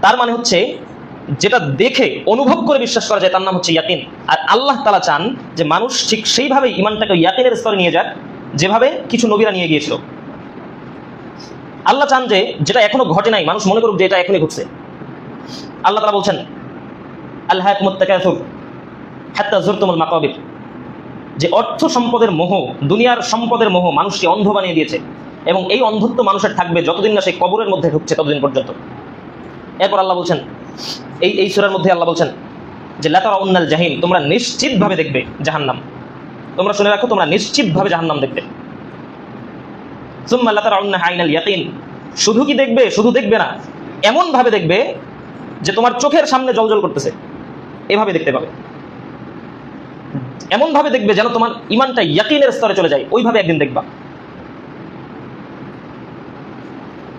তার মানে হচ্ছে যেটা দেখে অনুভব করে বিশ্বাস করা যায় তার নাম হচ্ছে ইয়াকিন। আর আল্লাহ তাআলা চান যে মানুষ ঠিক সেইভাবে ঈমানটাকে ইয়াকিনের স্তরে নিয়ে যাক যেভাবে কিছু নবীরা নিয়ে গিয়েছিল। আল্লাহ চান যে যেটা এখনো ঘটে নাই মানুষ মনে করুক যে এটা এখনই ঘটছে। আল্লাহ তাআলা বলছেন আলহাকুমুত তাকাসুর হাত্তা যুরতুমুল মাকাবির, যে অর্থ সম্পদের মোহ, দুনিয়ার সম্পদের মোহ মানুষকে অন্ধ বানিয়ে দিয়েছে, এবং এই অন্ধত্ব মানুষের থাকবে যতদিন না সে কবরের মধ্যে ঢুকছে ততদিন পর্যন্ত। এরপর আল্লাহ বলছেন এই সূরার মধ্যে আল্লাহ বলছেন যে লা তারাউন্নাল জাহিম, তোমরা নিশ্চিতভাবে দেখবে জাহান্নাম, তোমরা শুনে রাখো তোমরা নিশ্চিতভাবে জাহান্নাম দেখবে। সুম্মা লা তারাউন্নাহা আইনাল ইয়াকিন, শুধু কি দেখবে, শুধু দেখবে না, এমন ভাবে দেখবে যে তোমার চোখের সামনে জ্বলজ্বল করতেছে, এভাবে দেখতে পাবে। এমন ভাবে দেখবে যেন তোমার ঈমানটা ইয়াকিনের স্তরে চলে যায়, ওইভাবে একদিন দেখবা।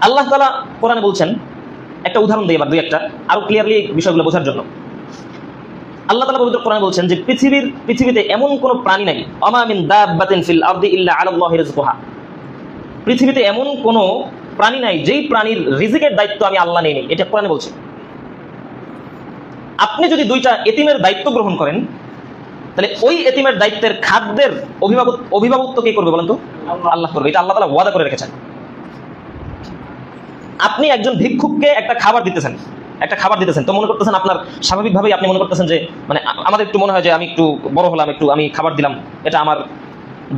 আল্লাহ তাআলা কোরআনে বলছেন একটা উদাহরণ দিই এবার দুই একটা আরো ক্লিয়ারলি বিষয়গুলো বোঝার জন্য। আল্লাহ তাআলা পবিত্র কোরআনে বলছেন যে পৃথিবীতে এমন কোনো প্রাণী নাই, আমা মিন দাব্বাতিন ফিল আরদি ইল্লা আলাল্লাহি রিজকুহা, পৃথিবীতে এমন কোনো প্রাণী নাই যেই প্রাণীর রিজিকের দায়িত্ব আমি আল্লাহ নেই। এটা কোরআনে বলছে। আপনি যদি দুইটা এতিমের দায়িত্ব গ্রহণ করেন, তাহলে ওই এতিমের দায়িত্বের খাদ্যের অভিভাবকত্ব কে করবে বলেন তো? আল্লাহ করবে। এটা আল্লাহ তাআলা ওয়াদা করে রেখেছেন। আপনি একজন ভিক্ষুককে একটা খাবার দিতেছেন, তো মনে করতেছেন আপনার স্বাভাবিকভাবেই আপনি মনে করতেছেন যে মানে আমাদের একটু মনে হয় যে আমি একটু বড় হলাম, একটু আমি খাবার দিলাম, এটা আমার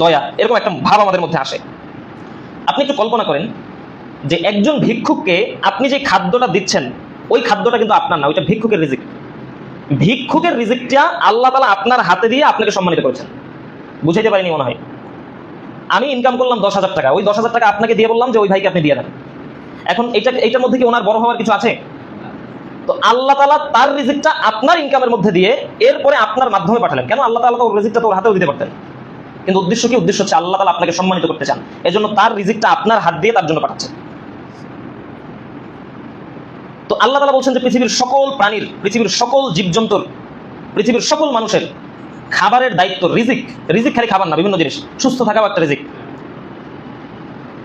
দয়া, এরকম একটা ভাব আমাদের মধ্যে আসে। আপনি একটু কল্পনা করেন যে একজন ভিক্ষুককে আপনি যে খাদ্যটা দিচ্ছেন, ওই খাদ্যটা কিন্তু আপনার না, ওইটা ভিক্ষুকের রিজিক। ভিক্ষুকের রিজিকটা আল্লাহ তাআলা আপনার হাতে দিয়ে আপনাকে সম্মানিত করেছেন। বুঝাইতে পারিনি মনে হয়। আমি ইনকাম করলাম 10,000 টাকা, ওই 10,000 টাকা আপনাকে দিয়ে বললাম যে ওই ভাইকে আপনি দিয়ে দেন। এখন এইটার মধ্যে কি ওনার বড় হওয়ার কিছু আছে? তো আল্লাহ তাআলা তার রিজিকটা আপনার ইনকামের মধ্যে দিয়ে এরপরে আপনার মাধ্যমে পাঠালেন। কেন? আল্লাহ তাআলা তো রিজিকটা তোর হাতেও দিতে পারতেন, কিন্তু উদ্দেশ্য হচ্ছে আল্লাহ তাআলা আপনাকে সম্মানিত করতে চান, এজন্য তার রিজিকটা আপনার হাত দিয়ে তার জন্য পাঠাচ্ছেন। তো আল্লাহ তাআলা বলছেন যে পৃথিবীর সকল প্রাণীর, পৃথিবীর সকল জীবজন্তুর, পৃথিবীর সকল মানুষের খাবারের দায়িত্ব, রিজিক খালি খাবার না, বিভিন্ন জিনিস, সুস্থ থাকাও একটা রিজিক।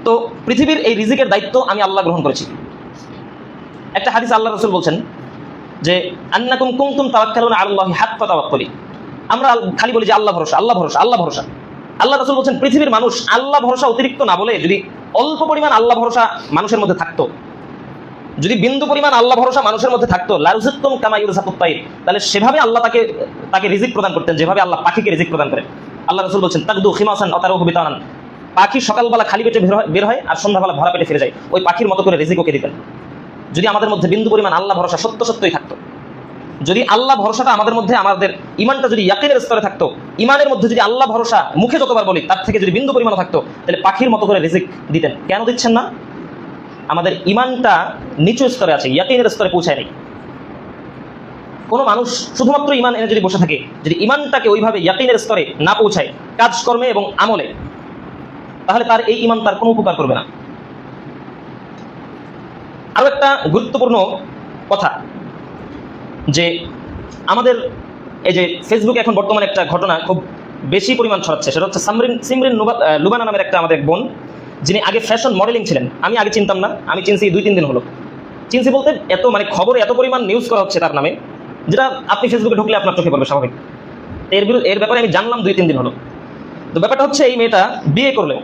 তো পৃথিবীর এই রিজিকের দায়িত্ব আমি আল্লাহ গ্রহণ করেছি। একটা হাদিস আল্লাহ রাসূল বলছেন যে আন্নাকুম কুনতুম তাওয়াক্কালুনা আলাল্লাহি হাক্কা তাওয়াক্কুলি, আমরা খালি বলি যে আল্লাহ ভরসা, আল্লাহ ভরসা, আল্লাহ ভরসা। আল্লাহ রাসূল বলছেন পৃথিবীর মানুষ আল্লাহ ভরসা অতিরিক্ত না বলে যদি অল্প পরিমাণ আল্লাহ ভরসা মানুষের মধ্যে থাকতো, যদি বিন্দু পরিমাণ আল্লাহ ভরসা মানুষের মধ্যে থাকতো, লারযুকতুম কামা ইরযাকুত তাইর, তাহলে সেভাবে আল্লাহ তাকে রিজিক প্রদান করতেন যেভাবে আল্লাহ পাখিকে রিজিক প্রদান করেন। আল্লাহ রাসূল বলছেন তাকদু খিমাসান ওয়া তারুহু বিতানান, পাখি সকালবেলা খালি পেটে বের হয় আর সন্ধ্যাবেলা ভরা পেটে ফিরে যায়, ওই পাখির মতো করে রিজিক ওকে দিতেন। যদি আমাদের মধ্যে বিন্দু পরিমাণ আল্লাহ ভরসা সত্যই থাকতো, যদি আল্লাহ ভরসাটা আমাদের মধ্যে, আমাদের ইমানটা যদি ইয়াকিনের স্তরে থাকতো, ইমানের মধ্যে যদি আল্লাহ ভরসা মুখে যতবার বলি তার থেকে যদি বিন্দু পরিমাণ থাকতো, তাহলে পাখির মতো করে রিজিক দিতেন। কেন দিচ্ছেন না? আমাদের ইমানটা নিচু স্তরে আছে, ইয়াকিনের স্তরে পৌঁছায় নেই। কোনো মানুষ শুধুমাত্র ইমান এনে যদি বসে থাকে, যদি ইমানটাকে ওইভাবে ইয়াকিনের স্তরে না পৌঁছায় কাজকর্মে এবং আমলে, তাহলে তার এই ইমান তার কোনো উপকার করবে না। আরো একটা গুরুত্বপূর্ণ কথা, যে আমাদের এই যে ফেসবুকে এখন বর্তমানে একটা ঘটনা খুব বেশি পরিমাণ ছড়াচ্ছে, সেটা হচ্ছে সিমরিন লুবানা নামের একটা আমাদের বোন, যিনি আগে ফ্যাশন মডেলিং ছিলেন। আমি আগে চিনতাম না, আমি চিনছি 2-3 দিন হলো। চিনছি বলতে এত মানে খবরে এত পরিমাণ নিউজ করা হচ্ছে তার নামে, যেটা আপনি ফেসবুকে ঢুকলে আপনার চোখে পড়বে স্বাভাবিক। এর ব্যাপারে আমি জানলাম 2-3 দিন হলো। তো ব্যাপারটা হচ্ছে এই মেয়েটা বিয়ে করলেও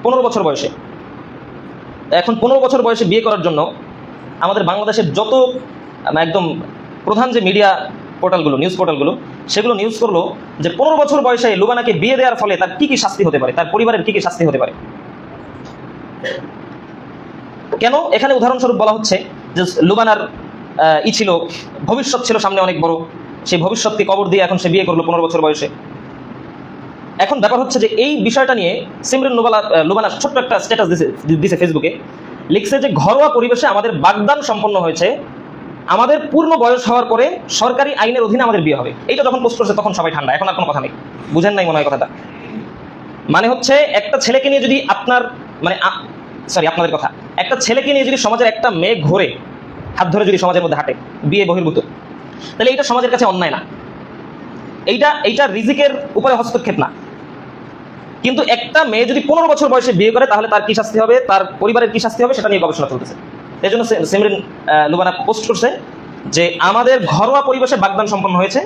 15 বছর বয়সে, এখন 15 বছর বয়সে বিয়ে করার জন্য আমাদের বাংলাদেশের যত একদম প্রধান যে মিডিয়া পোর্টালগুলো, নিউজ পোর্টালগুলো, সেগুলো নিউজ করলো যে 15 বছর বয়সে লুবানাকে বিয়ে দেওয়ার ফলে তার কি কি শাস্তি হতে পারে, তার পরিবারের কি কি শাস্তি হতে পারে। কেন? এখানে উদাহরণস্বরূপ বলা হচ্ছে যে লুবানার ছিল, ভবিষ্যৎ ছিল সামনে অনেক বড়, সেই ভবিষ্যৎকে কবর দিয়ে এখন সে বিয়ে করলো 15 বছর বয়সে। এখন ব্যাপার হচ্ছে যে এই বিষয়টা নিয়ে সিমরিন লুবানা ছোট্ট একটা স্ট্যাটাস দিছে ফেসবুকে, লিখছে যে ঘরোয়া পরিবেশে আমাদের বাগদান সম্পন্ন হয়েছে, আমাদের পূর্ণ বয়স হওয়ার পরে সরকারি আইনের অধীনে আমাদের বিয়ে হবে। এইটা যখন পোস্ট করছে তখন সবাই ঠান্ডা, এখন আর কোনো কথা নেই। বুঝেন নাই মনে হয় কথাটা? মানে হচ্ছে একটা ছেলেকে নিয়ে যদি আপনাদের কথা, একটা ছেলেকে নিয়ে যদি সমাজের একটা মেয়ে ঘোরে, হাত ধরে যদি সমাজের মধ্যে হাঁটে, বিয়ে বহির্ভূত, তাহলে এইটা সমাজের কাছে অন্যায় না, এইটা রিজিকের উপরে হস্তক্ষেপ না। কিন্তু একটা মেয়ে যদি 15 বছর বয়সে বিয়ে করে, তাহলে তার কি শাস্তি হবে, তার পরিবারের কি শাস্তি হবে, সেটা নিয়ে গবেষণা চলতেছে। এই জন্য সিমরিন লুবানা পোস্ট করছে যে আমাদের ঘরোয়া পরিবেশে বাগদান সম্পন্ন হয়েছে,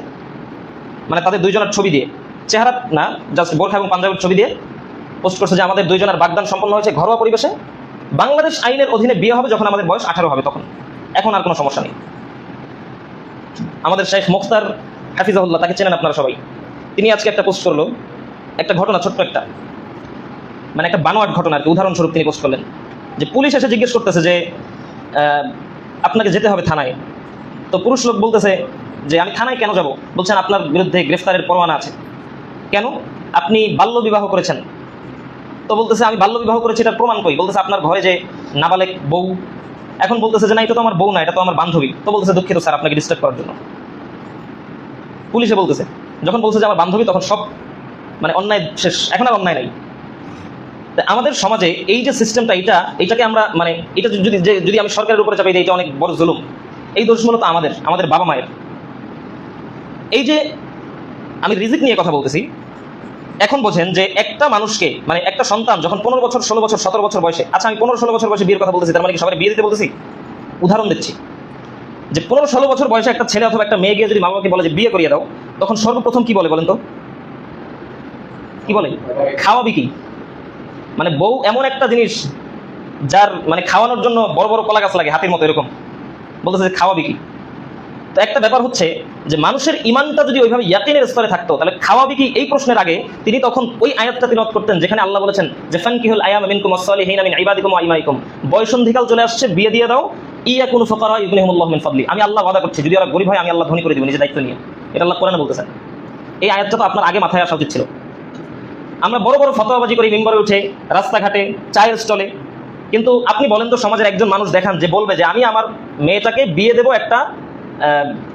মানে তাদের দুইজনের ছবি দিয়ে, চেহারা না, জাস্ট বোরখা এবং পাঞ্জাবির ছবি দিয়ে পোস্ট করছে যে আমাদের দুইজনের বাগদান সম্পন্ন হয়েছে ঘরোয়া পরিবেশে, বাংলাদেশ আইনের অধীনে বিয়ে হবে যখন আমাদের বয়স 18 হবে তখন, এখন আর কোনো সমস্যা নেই। আমাদের শেখ মুখতার হাফিজাহুল্লাহ, তাকে চেনেন আপনারা সবাই, তিনি আজকে একটা পোস্ট করলো, একটা ঘটনা, ছোট্ট একটা মানে একটা বানোয়াট ঘটনা আর কি, উদাহরণস্বরূপ তিনি পোস্ট করলেন যে পুলিশ এসে জিজ্ঞেস করতেছে যে আপনাকে যেতে হবে থানায়। তো পুরুষ লোক বলতেছে যে আমি থানায় কেন যাব? বলছেন আপনার বিরুদ্ধে গ্রেফতারের পরোয়ানা আছে। কেন? আপনি বাল্য বিবাহ করেছেন। তো বলতেছে আমি বাল্য বিবাহ করেছি, এটার প্রমাণ কই? বলতেছে আপনার ঘরে যে নাবালেক বউ। এখন বলতেছে যে না, এটা তো আমার বউ না, এটা তো আমার বান্ধবী। তো বলতেছে দুঃখিত স্যার, আপনাকে ডিস্টার্ব করার জন্য। পুলিশে বলতেছে, যখন বলছে যে আমার বান্ধবী, তখন সব মানে অন্যায় শেষ, এখন আর অন্যায় নাই। আমাদের সমাজে এই যে সিস্টেমটা, এটাকে আমরা মানে এটা যদি আমি সরকারের উপরে চাপাই দিই, এটা অনেক বড় জুলুম। এই দোষ মূলত আমাদের বাবা মায়ের। এই যে আমি রিজিক নিয়ে কথা বলতেছি, এখন বোঝেন যে একটা মানুষকে মানে একটা সন্তান যখন 15 বছর 16 বছর 17 বছর বয়সে, আচ্ছা আমি 15-16 বছর বয়সে বিয়ের কথা বলতেছি, তার মানে কি সবাই বিয়ে দিতে বলতেছি? উদাহরণ দিচ্ছি যে 15-16 বছর বয়সে একটা ছেলে অথবা একটা মেয়ে গিয়ে যদি মা বাবাকে বলে যে বিয়ে করিয়ে দাও, তখন সর্বপ্রথম কি বলে বলেন তো? কি বলে? খাওয়াবি কি? মানে বউ এমন একটা জিনিস যার মানে খাওয়ানোর জন্য বড় বড় কলা গাছ লাগে হাতির মতো, এরকম বলতেছে যে খাওয়াবি কি। তো একটা ব্যাপার হচ্ছে যে মানুষের ইমানটা যদি ওইভাবে ইয়াকিনের স্তরে থাকতো, তাহলে খাওয়াবি কি এই প্রশ্নের আগে তিনি তখন ওই আয়াতটা তিলাওয়াত করতেন যেখানে আল্লাহ বলেছেন যে ফানকিহুল আয়ামা মিনকুম ওয়াস-সালিহিনা মিন ইবাদিকুম ওয়া ইমাইকুম, বয়সন্ধিকাল চলে আসছে, বিয়ে দিয়ে দাও, ইয়াকুনু ফুকারা ইগনিহুমুল্লাহু মিন ফাদলি, আমি আল্লাহ ওয়াদা করছি যদি ওরা গরিব হয় আমি আল্লাহ ধনী করে দেব নিজে দায়িত্ব নিয়ে। এটা আল্লাহ কোরআনে বলতেছেন। এই আয়াতটা তো আপনার আগে মাথায় আসা উচিত ছিল। আমরা বড় বড় ফতোয়াবাজি করি মিম্বরে উঠে, রাস্তাঘাটে, চায়ের স্টলে, কিন্তু আপনি বলেন তো সমাজের একজন মানুষ দেখান যে বলবে যে আমি আমার মেয়েটাকে বিয়ে দেবো একটা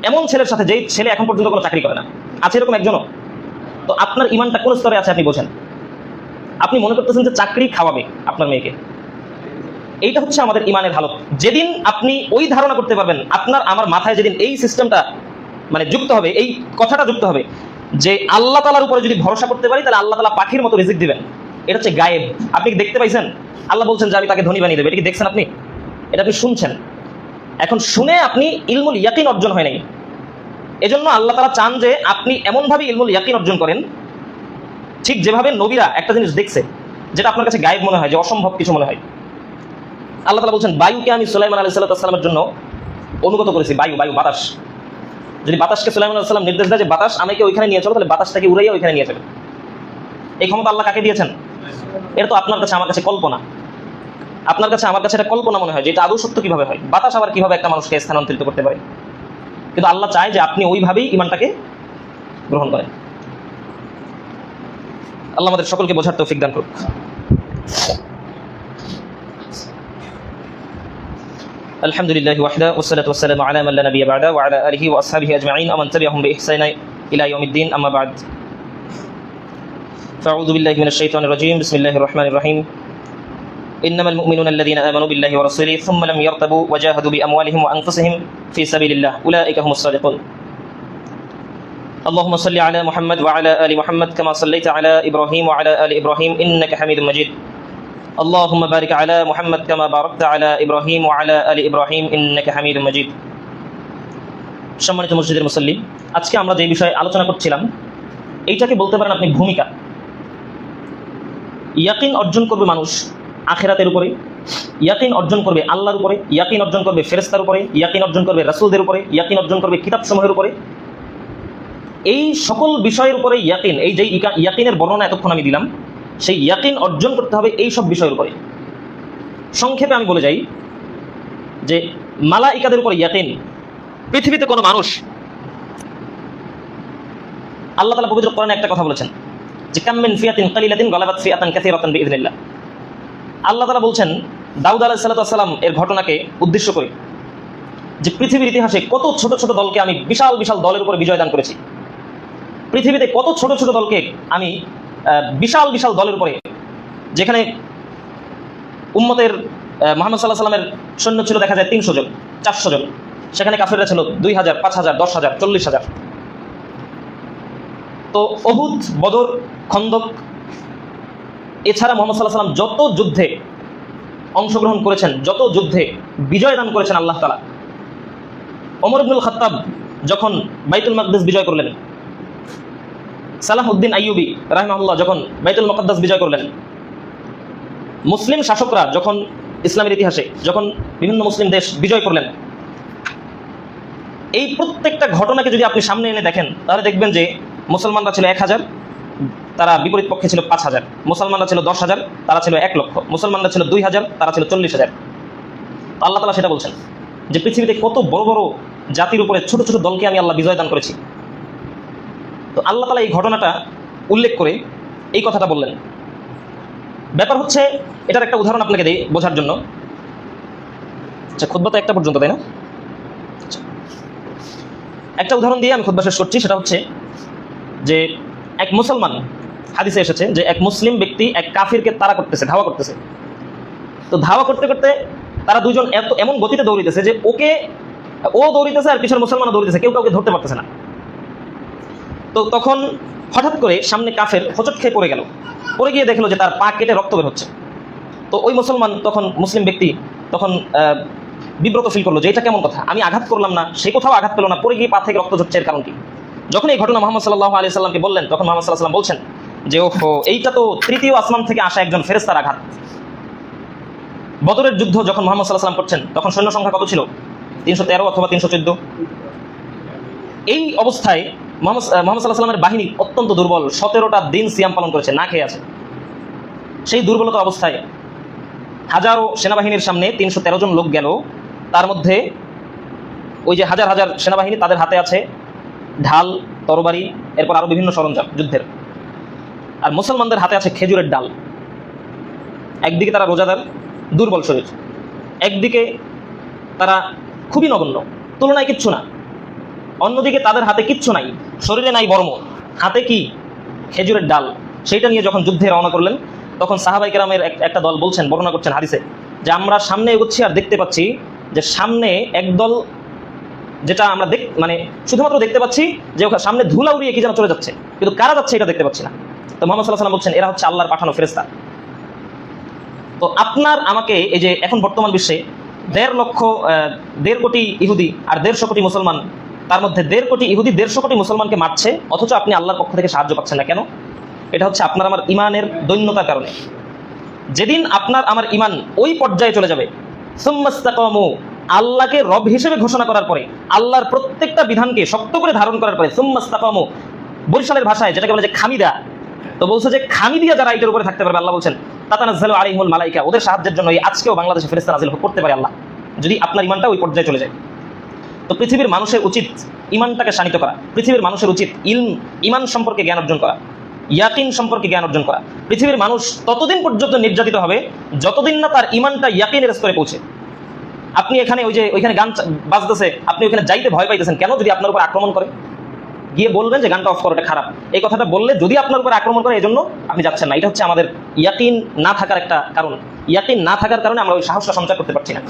এমন ছেলের সাথে যেই ছেলে এখন পর্যন্ত কোনো চাকরি করে না? আছে এরকম একজনও? তো আপনার ইমানটা কোন স্তরে আছে আপনি বোঝেন। আপনি মনে করতেছেন যে চাকরি খাওয়াবে আপনার মেয়েকে, এইটা হচ্ছে আমাদের ইমানের হালত। যেদিন আপনি ওই ধারণা করতে পারবেন, আপনার আমার মাথায় যেদিন এই সিস্টেমটা মানে যুক্ত হবে, এই কথাটা যুক্ত হবে যে আল্লাহ তাআলার উপরে যদি ভরসা করতে পারি তাহলে আল্লাহ তাআলা পাখির মতো রিজিক দিবেন। এটা হচ্ছে গায়েব, আপনি দেখতে পাইছেন? আল্লাহ বলছেন যে আমি তাকে ধনী বানিয়ে দেবো, এটা কি দেখছেন আপনি? এটা আপনি শুনছেন। এখন শুনে আপনি ইলমুল ইয়াকিন অর্জন হয় নাই। এজন্য আল্লাহ তাআলা চান যে আপনি এমনভাবে ইলমুল ইয়াকিন অর্জন করেন, ঠিক যেভাবে নবীরা একটা জিনিস দেখছে যেটা আপনার কাছে গায়েব মনে হয়, যে অসম্ভব কিছু মনে হয়। আল্লাহ তাআলা বলছেন বায়ুকে আমি সুলাইমান আলাইহিস সালামের জন্য অনুগত করেছি। বায়ু বাতাস, যদি বাতাসকে সুলাইমান আলাইহিস সালাম নির্দেশ দেয় যে বাতাস আমাকে ওইখানে নিয়ে চলো, তাহলে বাতাসটাকে উড়াইয়া ওইখানে নিয়ে যাবে। এই ক্ষমতা আল্লাহ কাকে দিয়েছেন? এটা তো আপনার কাছে আমার কাছে কল্পনা। আপনার কাছে আমার কাছে এটা কল্পনা মনে হয় যে এটা আদৌ সত্য কিভাবে হয়? বাতাস আবার কিভাবে একটা মানুষকে স্থানান্তরিত করতে পারে? কিন্তু আল্লাহ চায় যে আপনি ওইভাবেই ইমানটাকে গ্রহণ করেন। আল্লাহ আমাদের সকলকে বোঝার তৌফিক দান করুক। আলহামদুলিল্লাহ ওয়াহদা ওয়াসসালাতু ওয়াসসালামু আলা মান লা নাবিয়্যা বা'দা ওয়া আলা আলিহি ওয়া আসহাবিহি আজমাইন ওয়া মান তাবি'আহুম বিইহসান ইলা ইয়াউমিদ্দিন, আম্মা বা'দ। ফাআউযু বিল্লাহি মিনাশ শাইতানির রাজীম, বিসমিল্লাহির রহমানির রহিম। إنما المؤمنون الذين آمنوا بالله ورسوله ثم لم يرتبوا وجاهدوا بأموالهم وأنفسهم في سبيل الله أولئك هم الصادقون. اللهم صل على محمد وعلى آل محمد كما صليت على إبراهيم وعلى آل إبراهيم إنك حميد مجيد. اللهم بارك على محمد كما باركت على إبراهيم وعلى آل إبراهيم إنك حميد مجيد. সম্মানিত মসজিদের মুসল্লি, আজকে আমরা যে বিষয়ে আলোচনা করছিলাম এইটাকে বলতে পারেন আপনি ভূমিকা। ইয়াকিন অর্জন করবে মানুষ আখিরাতের উপরে, ইয়াকিন অর্জন করবে আল্লাহর উপরে, ইয়াকিন অর্জন করবে ফেরেশতার উপরে, ইয়াকিন অর্জন করবে রাসূলদের উপরে, ইয়াকিন অর্জন করবে কিতাবসমূহের উপরে। এই সকল বিষয়ের উপরে ইয়াকিন, এই যে ইয়াকিনের বর্ণনা এতক্ষণ আমি দিলাম, সেই ইয়াকিন অর্জন করতে হবে এই সব বিষয়ের উপরে। সংক্ষেপে আমি বলে যাই যে মালাইকাদের উপরে ইয়াকিন। পৃথিবীতে কোনো মানুষ, আল্লাহ তাআলা পবিত্র কোরআনে একটা কথা বলেছেন যে কাম মিন ফিয়াতিন কালিলাতিন গালাবাত ফিয়াতান কাসীরাতান বিইذنিল্লাহ। আল্লাহ তাআলা বলছেন দাউদ আলাইহিস সালাম এর ঘটনাকে উদ্দেশ্য করে যে পৃথিবীর ইতিহাসে কত ছোট ছোট দলকে আমি বিশাল বিশাল দলের উপরে বিজয় দান করেছি। পৃথিবীতে কত ছোট ছোট দলকে আমি বিশাল বিশাল দলের উপরে, যেখানে উম্মতের মুহাম্মদ সাল্লাল্লাহু আলাইহি ওয়াসাল্লামের সৈন্য ছিল দেখা যায় 300 জন 400 জন, সেখানে কাফেররা ছিল 2000 5000 10000 40000। তো উহুদ, বদর, খন্দক, এছাড়া মুহাম্মদ সাল্লাল্লাহু আলাইহি ওয়াসাল্লাম যত যুদ্ধে অংশগ্রহণ করেছেন, যত যুদ্ধে বিজয় দান করেছেন আল্লাহ তাআলা। ওমর ইবনুল খাত্তাব যখন বাইতুল মাকদিস বিজয় করলেন, সালাহউদ্দিন আইয়ুবী রাহিমাহুল্লাহ যখন বাইতুল মুকাদ্দাস বিজয় করলেন, মুসলিম শাসকরা যখন ইসলামের ইতিহাসে যখন বিভিন্ন মুসলিম দেশ বিজয় করলেন, এই প্রত্যেকটা ঘটনাকে যদি আপনি সামনে এনে দেখেন তাহলে দেখবেন যে মুসলমানরা ছিল 1000, তারা বিপরীত পক্ষে ছিল 5000, মুসলমানরা ছিল 10000, তারা ছিল 1 লক্ষ, মুসলমানরা ছিল 2000, তারা ছিল 40000। আল্লাহ তাআলা সেটা বলছেন যে পৃথিবীতে কত বড় বড় জাতির উপরে ছোট ছোট দলকে আমি আল্লাহ বিজয় দান করেছি। তো আল্লাহ তাআলা এই ঘটনাটা উল্লেখ করে এই কথাটা বললেন। ব্যাপার হচ্ছে এটার একটা উদাহরণ আপনাকে দেই বোঝার জন্য। আচ্ছা, খুতবা তো একটা পর্যন্ত, তাই না? একটা উদাহরণ দিয়ে আমি খুতবা শেষ করছি। সেটা হচ্ছে যে এক মুসলমান, হাদিসে এসেছে যে এক মুসলিম ব্যক্তি ব্যক্তি এক কাফিরকে তাড়া করতেছে, ধাওয়া করতেছে। তো ধাওয়া করতে করতে তারা দুজন এমন গতিতে দৌড়িতেছে যে ও দৌড়িতেছে আর পিছনে মুসলমানও দৌড়িতেছে, কেউ কাউকে ধরতে পারতেছে না। তো তখন হঠাৎ করে সামনে কাফের হোঁচট খেয়ে পড়ে গেল, পড়ে গিয়ে দেখলো যে তার পা কেটে রক্ত বের হচ্ছে। তো ওই মুসলিম ব্যক্তি তখন বিব্রত ফিল করলো যে এটা কেমন কথা, আমি আঘাত করলাম না, সে কোথাও আঘাত পেলো না, পড়ে গিয়ে পা থেকে রক্ত ঝরছে, এর কারণ কি? যখন এই ঘটনা মুহাম্মদ সাল্লাল্লাহু আলাইহি সাল্লামকে বললেন, তখন মুহাম্মদ সাল্লাল্লাহু আলাইহি সাল্লাম বলছেন যে ওহো, এইটা তো তৃতীয় আসমান থেকে আসা একজন ফেরেশতার আঘাত। বদরের যুদ্ধ যখন মুহাম্মদ সাল্লাল্লাহু আলাইহি সাল্লাম করছেন, তখন সৈন্য সংখ্যা কত ছিল? 313 অথবা 314। এই অবস্থায় মুহাম্মদ সাল্লাল্লাহু আলাইহি সাল্লামের বাহিনী অত্যন্ত দুর্বল, 17টা দিন সিয়াম পালন করেছে, না খেয়ে আছে। সেই দুর্বলতা অবস্থায় হাজারো সেনাবাহিনীর সামনে 313 জন লোক গেল, তার মধ্যে ওই যে হাজার হাজার সেনাবাহিনী, তাদের হাতে আছে ঢাল, তরবারি, এরপর আরো বিভিন্ন সরঞ্জাম যুদ্ধের, আর মুসলমানদের হাতে আছে খেজুরের ডাল। একদিকে তারা রোজাদার, দুর্বল শরীর, একদিকে তারা খুবই নগণ্য, তুলনায় কিচ্ছু না, অন্যদিকে তাদের হাতে কিচ্ছু নাই, শরীরে নাই বর্ম, হাতে কি? খেজুরের ডাল। সেইটা নিয়ে যখন যুদ্ধে রওনা করলেন, তখন সাহাবায়ে কেরামের একটা দল বলছেন, বর্ণনা করছেন হাদিসে, যে আমরা সামনে এগোচ্ছি আর দেখতে পাচ্ছি যে সামনে একদল, যেটা আমরা মানে শুধুমাত্র দেখতে পাচ্ছি যে ওখানে সামনে ধুলা উড়িয়ে কি যেন চলে যাচ্ছে, কিন্তু কারা যাচ্ছে এটা দেখতে পাচ্ছি না। তো মুহাম্মদ সাল্লাল্লাহু আলাইহি ওয়াসাল্লাম বলছেন এরা হচ্ছে আল্লাহর পাঠানো ফেরেশতা। তো আপনার আমাকে এই যে এখন বর্তমান বিশ্বে 1.5 কোটি ইহুদি আর 150 কোটি মুসলমান, তার মধ্যে 1.5 কোটি ইহুদি 150 কোটি মুসলমানকে মারছে, অথচ আপনি আল্লাহর পক্ষ থেকে সাহায্য পাচ্ছেন না কেন? এটা হচ্ছে আপনার আমার ইমানের দৈন্যতার কারণে। যেদিন আপনার আমার ইমান ওই পর্যায়ে চলে যাবে, সুম্মাস্তাকামু, আল্লাহকে রব হিসেবে ঘোষণা করার পরে, আল্লাহর প্রত্যেকটা বিধানকে শক্ত করে ধারণ করার পরে, সুম্মাস্তাকামু বরিশালের ভাষায় যেটাকে বলে যে খামিদা, তো বলছে যে খামি দিয়া যারা এটার উপরে থাকতে পারবে, আল্লাহ বলছেন তাতানাজ্জালু আলাইহিমুল মালাইকা, ওদের সাহায্যের জন্য আজকেও বাংলাদেশে ফেরেশতা নাযিল করতে পারে আল্লাহ, যদি আপনার ইমানটা ওই পর্যায়ে চলে যায়। তো পৃথিবীর মানুষের উচিত ইমানটাকে শানিত করা, পৃথিবীর মানুষের উচিত ইমান সম্পর্কে জ্ঞান অর্জন করা, ইয়াকিন সম্পর্কে জ্ঞান অর্জন করা। পৃথিবীর মানুষ ততদিন পর্যন্ত নির্যাতিত হবে যতদিন না তার ইমানটা ইয়াকিনের স্তরে পৌঁছে। আপনি এখানে ওইখানে গান বাজতেছে, আপনি ওইখানে যাইতে ভয় পাইতেছেন কেন? যদি আপনার উপর আক্রমণ করে, গিয়ে বলবেন যে গানটা অফ করো, এটা খারাপ। এই কথাটা বললে যদি আপনার উপর আক্রমণ করে, এই জন্য আপনি যাচ্ছেন না। এটা হচ্ছে আমাদের ইয়াকিন না থাকার একটা কারণ। ইয়াকিন না থাকার কারণে আমরা ওই সাহসটা সঞ্চার করতে পারছি না।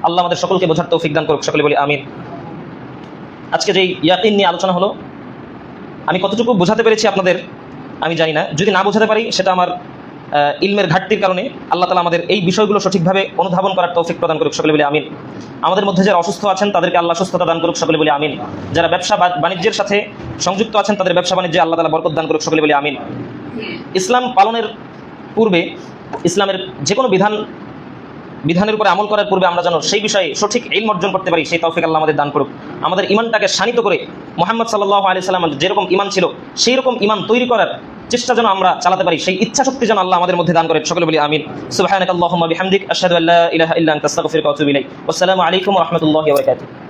আল্লাহ আমাদের সকলকে বোঝার তৌফিক দান করুক, সকলে বলি আমিন। আজকে যেই ইয়াকিন নিয়ে আলোচনা হলো, আমি কতটুকু বোঝাতে পেরেছি আপনাদের আমি জানি না, যদি না বোঝাতে পারি সেটা আমার ইলমের ঘাটতির কারণে। আল্লাহ তাআলা আমাদের এই বিষয়গুলো সঠিকভাবে অনুধাবন করার তৌফিক প্রদান করুক, সকলে বলি আমিন। আমাদের মধ্যে যারা অসুস্থ আছেন তাদেরকে আল্লাহ সুস্থতা দান করুক, সকলে বলি আমিন। যারা ব্যবসা বাণিজ্যের সাথে সংযুক্ত আছেন তাদের ব্যবসা বাণিজ্যে আল্লাহ তাআলা বরকত দান করুক, সকলে বলি আমিন। ইসলাম পালনের পূর্বে, ইসলামের যে কোনো বিধানের উপরে আমল করার পূর্বে আমরা যেন সেই বিষয়ে সঠিক ইলম অর্জন করতে পারি, সেই তৌফিক আল্লাহ আমাদের দান করুক। আমাদের ইমানটাকে শানিত করে মুহাম্মদ সাল্লাল্লাহু আলাইহি সাল্লাম যেরকম ইমান ছিল সেই রকম ইমান তৈরি করার চেষ্টা যেন আমরা চালাতে পারি, সেই ইচ্ছা শক্তি যেন আল্লাহ আমাদের মধ্যে দান করেন, সকলে বলি আমিন। সুবহানাকাল্লাহুম্মা বিহামদিক, আশহাদু আল্লা ইলাহা ইল্লা আনতা, আস্তাগফিরুকা ওয়া আতুবু ইলাইক। ওয়াসসালামু আলাইকুম ওয়া রাহমাতুল্লাহি ওয়া বারাকাতুহু।